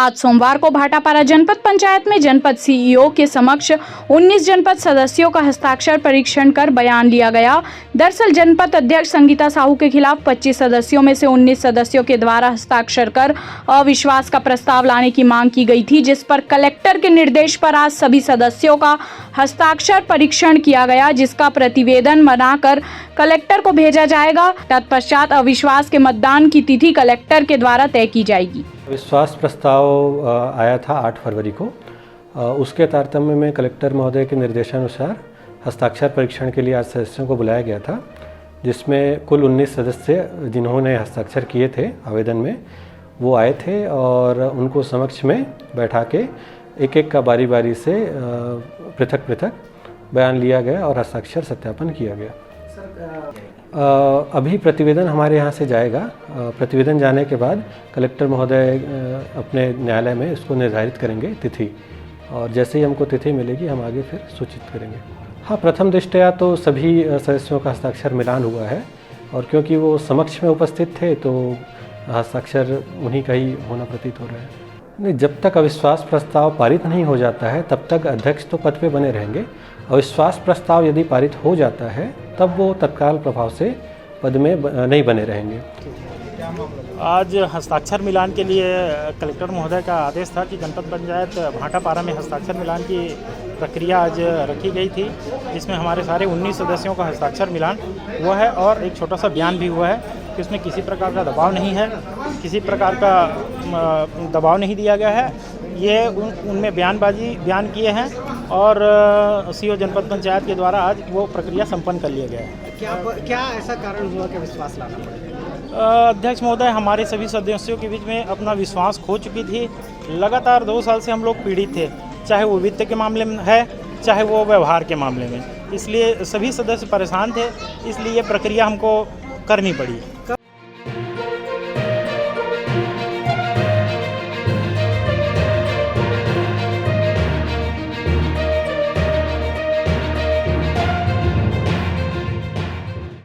आज सोमवार को भाटापारा जनपद पंचायत में जनपद सीईओ के समक्ष 19 जनपद सदस्यों का हस्ताक्षर परीक्षण कर बयान लिया गया। दरअसल जनपद अध्यक्ष संगीता साहू के खिलाफ 25 सदस्यों में से 19 सदस्यों के द्वारा हस्ताक्षर कर अविश्वास का प्रस्ताव लाने की मांग की गई थी, जिस पर कलेक्टर के निर्देश पर आज सभी सदस्यों का हस्ताक्षर परीक्षण किया गया, जिसका प्रतिवेदन बनाकर कलेक्टर को भेजा जाएगा। तत्पश्चात अविश्वास के मतदान की तिथि कलेक्टर के द्वारा तय की जाएगी। विश्वास प्रस्ताव आया था 8 फरवरी को। उसके तारतम्य में कलेक्टर महोदय के निर्देशानुसार हस्ताक्षर परीक्षण के लिए आज सदस्यों को बुलाया गया था, जिसमें कुल 19 सदस्य जिन्होंने हस्ताक्षर किए थे आवेदन में, वो आए थे और उनको समक्ष में बैठा के एक एक का बारी बारी से पृथक पृथक बयान लिया गया और हस्ताक्षर सत्यापन किया गया। अभी प्रतिवेदन हमारे यहाँ से जाएगा। प्रतिवेदन जाने के बाद कलेक्टर महोदय अपने न्यायालय में इसको निर्धारित करेंगे तिथि, और जैसे ही हमको तिथि मिलेगी हम आगे फिर सूचित करेंगे। हाँ, प्रथम दृष्टया तो सभी सदस्यों का हस्ताक्षर मिलान हुआ है, और क्योंकि वो समक्ष में उपस्थित थे तो हस्ताक्षर उन्हीं का ही होना प्रतीत हो रहा है। नहीं, जब तक अविश्वास प्रस्ताव पारित नहीं हो जाता है तब तक अध्यक्ष तो पद पे बने रहेंगे। अविश्वास प्रस्ताव यदि पारित हो जाता है तब वो तत्काल प्रभाव से पद में नहीं बने रहेंगे। आज हस्ताक्षर मिलान के लिए कलेक्टर महोदय का आदेश था कि जनपद पंचायत भाटापारा में हस्ताक्षर मिलान की प्रक्रिया आज रखी गई थी, जिसमें हमारे सारे 19 सदस्यों का हस्ताक्षर मिलान हुआ है और एक छोटा सा बयान भी हुआ है कि उसमें किसी प्रकार का दबाव नहीं है, किसी प्रकार का दबाव नहीं दिया गया है। ये उनमें बयान किए हैं और सीईओ जनपद पंचायत के द्वारा आज वो प्रक्रिया संपन्न कर लिया गया है। क्या ऐसा कारण हुआ कि विश्वास लाना पड़ा? अध्यक्ष महोदय हमारे सभी सदस्यों के बीच में अपना विश्वास खो चुकी थी। लगातार 2 साल से हम लोग पीड़ित थे, चाहे वो वित्त के मामले में है, चाहे वो व्यवहार के मामले में। इसलिए सभी सदस्य परेशान थे, इसलिए ये प्रक्रिया हमको करनी पड़ी।